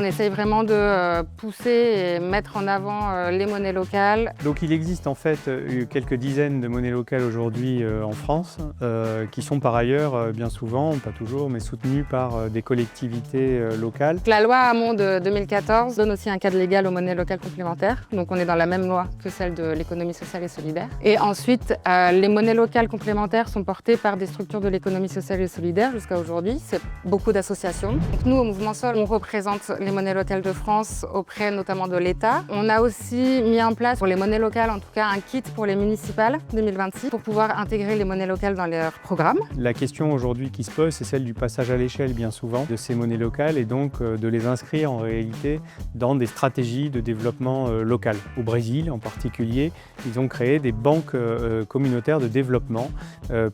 essaye vraiment de pousser et mettre en avant les monnaies locales. Donc il existe en fait quelques dizaines de monnaies locales aujourd'hui en France qui sont par ailleurs bien souvent, pas toujours, mais soutenues par des collectivités locales. La loi Hamon de 2014 donne aussi un cadre légal aux monnaies locales complémentaires. Donc on est dans la même loi que celle de l'économie sociale et solidaire. Et ensuite, les monnaies locales complémentaires sont portées par des structures de l'économie sociale et solidaire jusqu'à aujourd'hui. C'est beaucoup d'associations. Donc nous, au Mouvement Sol, on représente les monnaies locales de France auprès notamment de l'État. On a aussi mis en place pour les monnaies locales, en tout cas un kit pour les municipales 2026 pour pouvoir intégrer les monnaies locales dans leurs programmes. La question aujourd'hui qui se pose, c'est celle du passage à l'échelle bien souvent de ces monnaies locales et donc de les inscrire en réalité dans des stratégies de développement local. Au Brésil en particulier, ils ont créé des banques communautaires de développement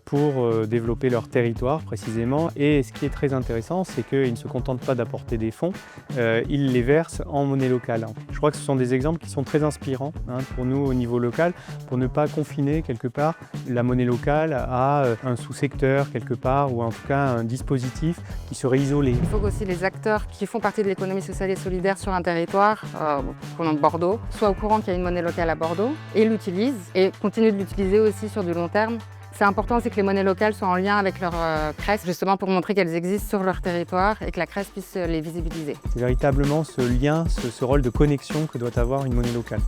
pour développer leur territoire précisément. Et ce qui est très intéressant, c'est qu'ils ne se contentent pas d'apporter des fonds, ils les versent en monnaie locale. Je crois que ce sont des exemples qui sont très inspirants pour nous au niveau local, pour ne pas confiner quelque part la monnaie locale à un sous-secteur quelque part ou en tout cas un dispositif qui serait isolé. Il faut qu'aussi les acteurs qui font partie de l'économie sociale et solidaire sur un territoire, comme Bordeaux, soient au courant qu'il y a une monnaie locale à Bordeaux et l'utilisent et continuent de l'utiliser aussi sur du long terme. C'est important aussi que les monnaies locales soient en lien avec leur CRES, justement pour montrer qu'elles existent sur leur territoire et que la CRES puisse les visibiliser. C'est véritablement ce lien, ce rôle de connexion que doit avoir une monnaie locale.